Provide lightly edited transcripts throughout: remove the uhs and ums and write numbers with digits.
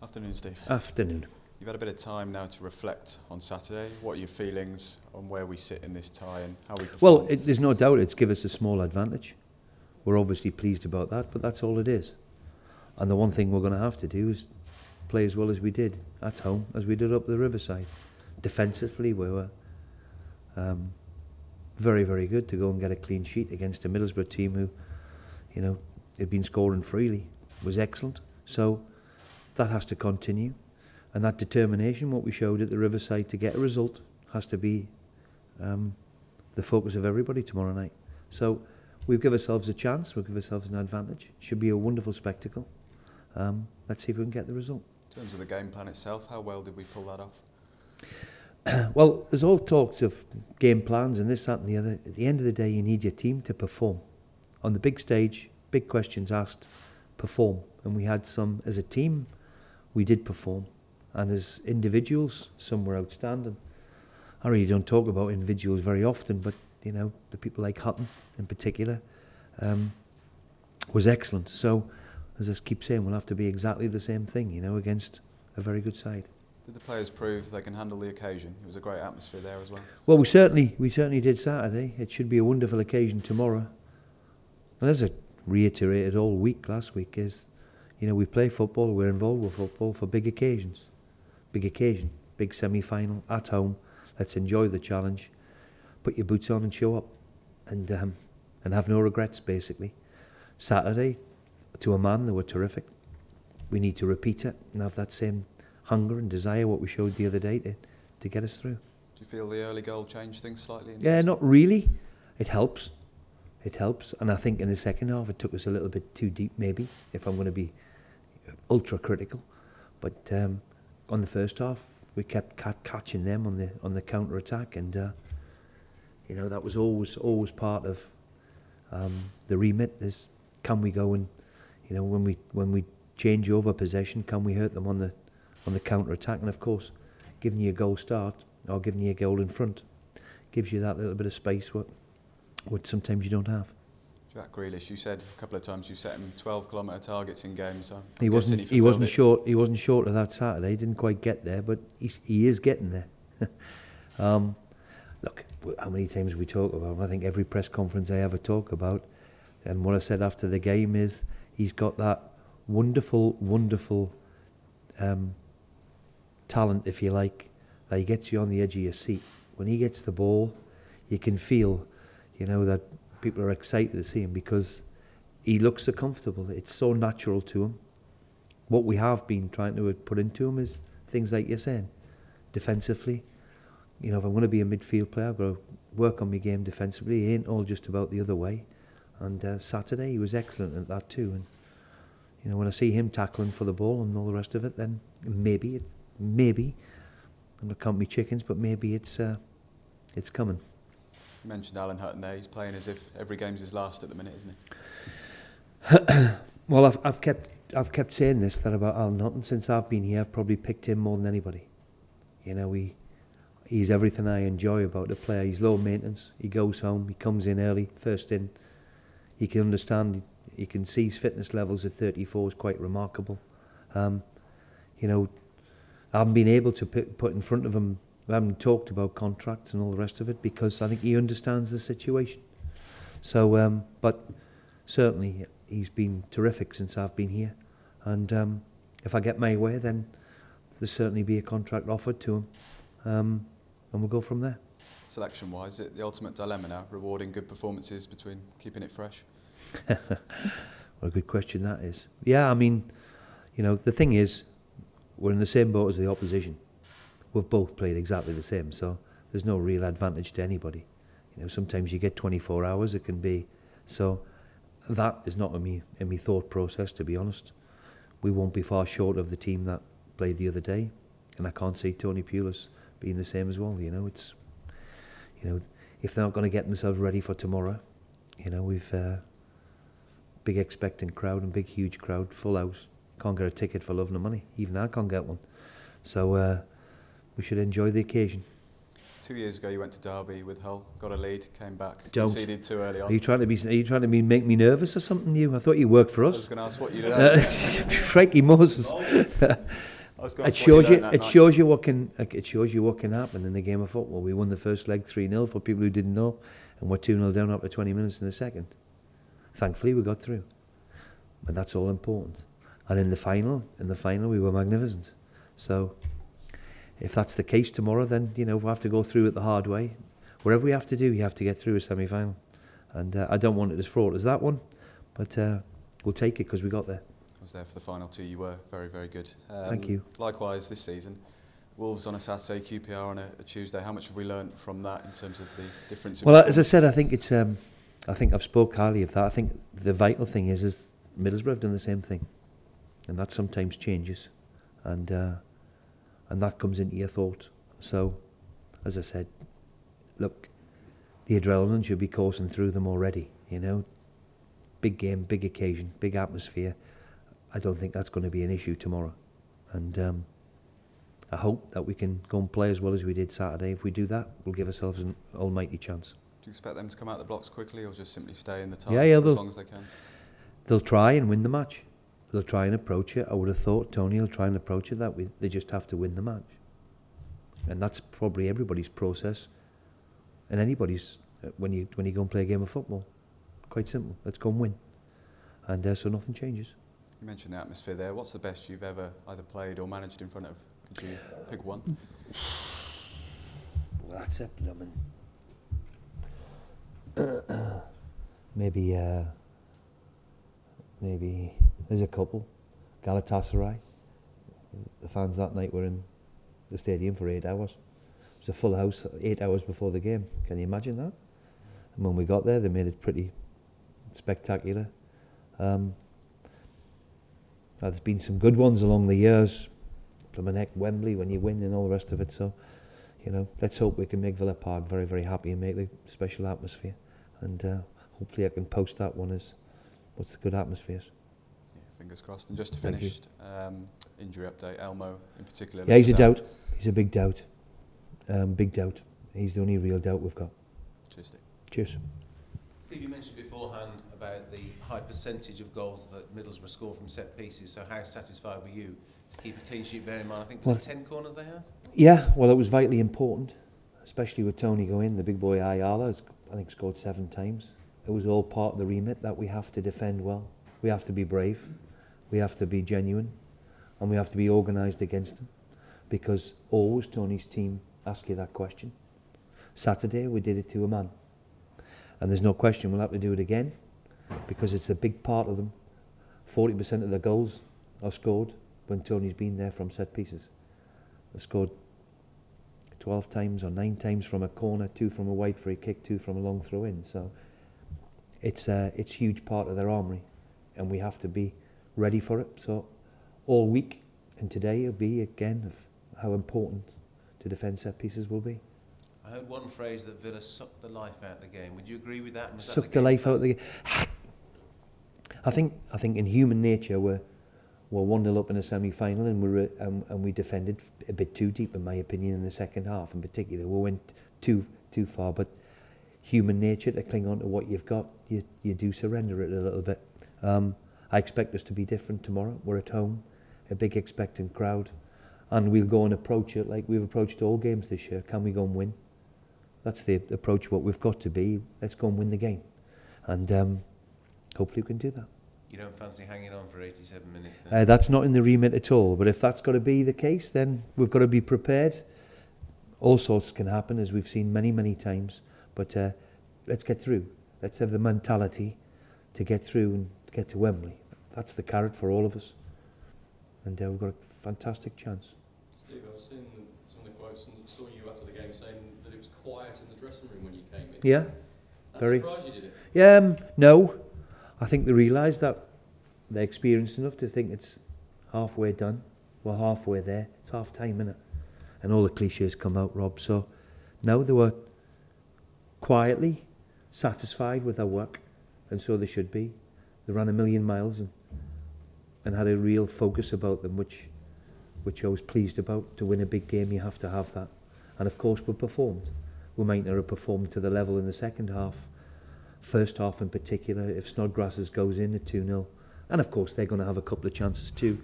Afternoon, Steve. Afternoon. You've had a bit of time now to reflect on Saturday. What are your feelings on where we sit in this tie and how we perform? Well, there's no doubt it's given us a small advantage. We're obviously pleased about that, but that's all it is. And the one thing we're going to have to do is play as well as we did at home, as we did up the Riverside. Defensively, we were very, very good to go and get a clean sheet against a Middlesbrough team who, you know, had been scoring freely. It was excellent. So that has to continue. And that determination, what we showed at the Riverside to get a result, has to be the focus of everybody tomorrow night. So we've given ourselves a chance, we've given ourselves an advantage. Should be a wonderful spectacle. Let's see if we can get the result. In terms of the game plan itself, how well did we pull that off? Well, there's all talks of game plans and this, that and the other. At the end of the day, you need your team to perform. On the big stage, big questions asked, perform. And we had some, as a team, we did perform. And as individuals, some were outstanding. I really don't talk about individuals very often, but, you know, the people like Hutton in particular was excellent. So, as I keep saying, we'll have to be exactly the same thing, you know, against a very good side. Did the players prove they can handle the occasion? It was a great atmosphere there as well. Well, we certainly did Saturday. It should be a wonderful occasion tomorrow. And as I reiterated all week last week is, you know, we play football, we're involved with football for big occasions. Big occasion, big semi-final at home. Let's enjoy the challenge. Put your boots on and show up, and have no regrets. Basically, Saturday, to a man, they were terrific. We need to repeat it and have that same hunger and desire what we showed the other day to get us through. Do you feel the early goal changed things slightly? Yeah, not really. It helps. It helps, and I think in the second half it took us a little bit too deep, maybe, if I'm going to be ultra critical. But on the first half, we kept catching them on the counter attack, and you know, that was always part of the remit. Is can we go and, you know, when we change over possession, can we hurt them on the counter attack? And of course, giving you a goal start or giving you a goal in front gives you that little bit of space what sometimes you don't have. Jack Grealish, you said a couple of times you set him 12-kilometre targets in games. So he wasn't short. He wasn't short of that Saturday. He didn't quite get there, but he is getting there. Look, how many times we talk about him? I think every press conference I ever talk about, and what I said after the game is he's got that wonderful talent, if you like, that he gets you on the edge of your seat. When he gets the ball, you can feel, you know, that people are excited to see him because he looks so comfortable. It's so natural to him. What we have been trying to put into him is things like you're saying, defensively. You know, if I'm going to be a midfield player, I've got to work on my game defensively. It ain't all just about the other way. And Saturday he was excellent at that too. And you know, when I see him tackling for the ball and all the rest of it, then maybe, I'm not counting my chickens, but maybe it's coming. You mentioned Alan Hutton there. He's playing as if every game's his last at the minute, isn't he? Well, I've kept saying this that about Alan Hutton since I've been here. I've probably picked him more than anybody. You know, he's everything I enjoy about the player. He's low maintenance. He goes home. He comes in early, first in. He can understand. He can see his fitness levels at 34 is quite remarkable. You know, I haven't been able to put in front of him. We haven't talked about contracts and all the rest of it because I think he understands the situation. So, but certainly he's been terrific since I've been here. And if I get my way, then there'll certainly be a contract offered to him. And we'll go from there. Selection-wise, is it the ultimate dilemma now, rewarding good performances between keeping it fresh? What a good question that is. Yeah, I mean, you know, the thing is, we're in the same boat as the opposition. We've both played exactly the same, so there's no real advantage to anybody. You know, sometimes you get 24 hours, it can be. So that is not in my thought process, to be honest. We won't be far short of the team that played the other day, and I can't see Tony Pulis being the same as well. You know, it's, you know, if they're not going to get themselves ready for tomorrow, you know, we've big expectant crowd and big huge crowd, full house. Can't get a ticket for love nor money. Even I can't get one. So we should enjoy the occasion. 2 years ago, you went to Derby with Hull, got a lead, came back, Don't. conceded too early on. Are you trying to make me nervous or something? I thought you worked for us. I was going to ask what you did. Frankie Moses. I was going it shows you. It shows you what can. It shows you what can happen in the game of football. We won the first leg 3-0 for people who didn't know, and we're 2-0 down after 20 minutes in the second. Thankfully, we got through, and that's all important. And in the final, we were magnificent. So, if that's the case tomorrow, then we'll have to go through it the hard way. Whatever we have to do, you have to get through a semi-final. And I don't want it as fraught as that one, but we'll take it because we got there. I was there for the final two. You were very, very good. Thank you. Likewise, this season, Wolves on a Saturday, QPR on a Tuesday. How much have we learnt from that in terms of the difference? Well, as I said, I think it's. I think I've spoke highly of that. I think the vital thing is Middlesbrough have done the same thing, and that sometimes changes, and that comes into your thought. So, as I said, look, the adrenaline should be coursing through them already. Big game, big occasion, big atmosphere. I don't think that's going to be an issue tomorrow, and I hope that we can go and play as well as we did Saturday. If we do that, we'll give ourselves an almighty chance. Do you expect them to come out the blocks quickly, or just simply stay in the tie for as long as they can? They'll try and win the match. They'll try and approach it. I would have thought Tony will try and approach it that way. They just have to win the match, and that's probably everybody's process, and anybody's when you go and play a game of football. Quite simple. Let's go and win, and so nothing changes. You mentioned the atmosphere there. What's the best you've ever either played or managed in front of? Could you pick one? Well, that's it. Maybe there's a couple. Galatasaray. The fans that night were in the stadium for 8 hours. It was a full house 8 hours before the game. Can you imagine that? And when we got there, they made it pretty spectacular. There's been some good ones along the years. Plymouth, Wembley when you win and all the rest of it. So, let's hope we can make Villa Park very, very happy and make a special atmosphere. And hopefully I can post that one as what's the good atmospheres. Yeah, fingers crossed. And just to finish, injury update, Elmo in particular. Yeah, he's a doubt. He's a big doubt. Big doubt. He's the only real doubt we've got. Cheers, Steve. Cheers. Steve, you mentioned beforehand about the high percentage of goals that Middlesbrough score from set pieces. So how satisfied were you to keep a clean sheet? Bear in mind, I think was it 10 corners they had? Yeah, well, it was vitally important, especially with Tony going. The big boy Ayala has, I think, scored 7 times. It was all part of the remit that we have to defend well. We have to be brave. We have to be genuine, and we have to be organised against them, because always Tony's team ask you that question. Saturday we did it to a man. And there's no question we'll have to do it again, because it's a big part of them. 40% of the goals are scored when Tony's been there from set pieces. They've scored 12 times or 9 times from a corner, 2 from a wide free kick, 2 from a long throw in. So it's a huge part of their armoury, and we have to be ready for it. So all week and today will be again of how important to defend set pieces will be. I heard one phrase that Villa sucked the life out of the game. Would you agree with that? Sucked the life out of the game. I think in human nature we're 1-0 up in a semi-final, and we defended a bit too deep, in my opinion, in the second half. In particular, we went too far. But human nature, to cling on to what you've got, you do surrender it a little bit. I expect us to be different tomorrow. We're at home, a big expectant crowd, and we'll go and approach it like we've approached all games this year. Can we go and win? That's the approach, what we've got to be. Let's go and win the game. And hopefully we can do that. You don't fancy hanging on for 87 minutes then? That's not in the remit at all. But if that's got to be the case, then we've got to be prepared. All sorts can happen, as we've seen many, many times. But let's get through. Let's have the mentality to get through and get to Wembley. That's the carrot for all of us. And we've got a fantastic chance. Steve, I was seeing some of the quotes and saw you after the game saying that it was quiet in the dressing room when you came in. Yeah. That Very. surprised you, did it? Yeah, no. I think they realise that they're experienced enough to think it's halfway done. We're halfway there. It's half time, innit? And all the cliches come out, Rob. So, no, they were quietly satisfied with their work, and so they should be. They ran a million miles and had a real focus about them, which I was pleased about. To win a big game, you have to have that. And of course, we performed. We might not have performed to the level in the second half, first half in particular, if Snodgrass's goes in at 2-0. And of course, they're going to have a couple of chances too.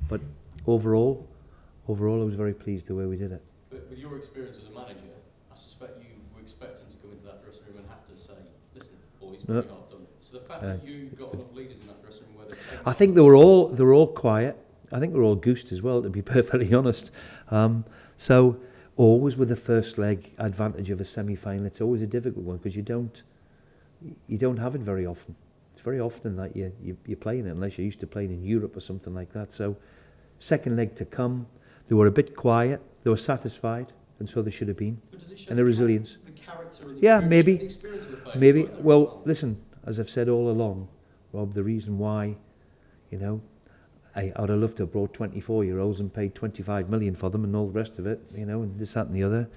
But overall, overall I was very pleased the way we did it. But with your experience as a manager, I suspect you were expecting to come into that dressing room and have to say, listen, boys, we've not done it. So the fact that you got enough leaders in that dressing room where they're taking... I think they were all quiet. I think they were all goosed as well, to be perfectly honest. So always with the first leg advantage of a semi-final, it's always a difficult one because you don't have it very often. It's very often that you're playing it unless you're used to playing in Europe or something like that. So second leg to come, they were a bit quiet, they were satisfied, and so they should have been. But does it show and the resilience. The character and the Yeah, experience, maybe. the experience of the players? Maybe. Well, listen, as I've said all along, Rob, the reason why, you know, I would have loved to have brought 24-year-olds and paid 25 million for them and all the rest of it, you know, and this, that and the other.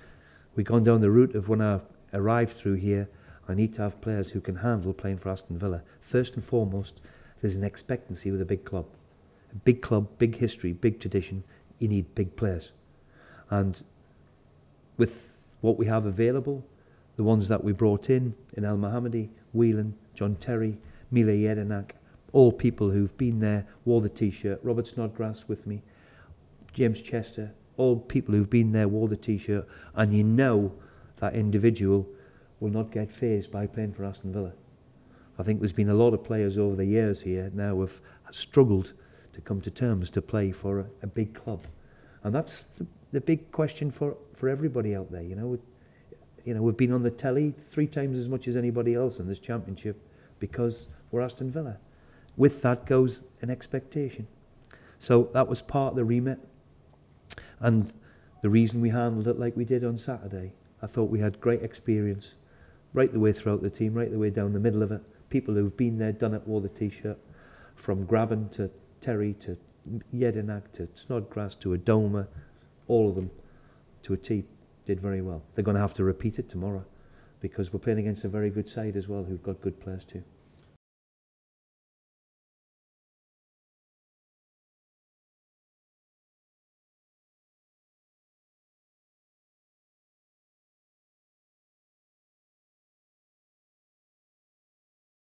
We've gone down the route of when I arrived through here, I need to have players who can handle playing for Aston Villa. First and foremost, there's an expectancy with a big club. A big club, big history, big tradition, you need big players. And with what we have available, the ones that we brought in El Mohammadi, Whelan, John Terry, Mile Jedinak, all people who've been there, wore the T-shirt, Robert Snodgrass with me, James Chester, all people who've been there, wore the T-shirt, and you know that individual will not get fazed by playing for Aston Villa. I think there's been a lot of players over the years here now who have struggled to come to terms to play for a big club. And that's the big question for everybody out there, you know. We've been on the telly 3 times as much as anybody else in this championship because we're Aston Villa. With that goes an expectation. So that was part of the remit. And the reason we handled it like we did on Saturday, I thought we had great experience right the way throughout the team, right the way down the middle of it. People who've been there, done it, wore the T-shirt. From Graben to Terry to Jedinak to Snodgrass to Adoma, all of them to a T did very well. They're going to have to repeat it tomorrow because we're playing against a very good side as well who've got good players too.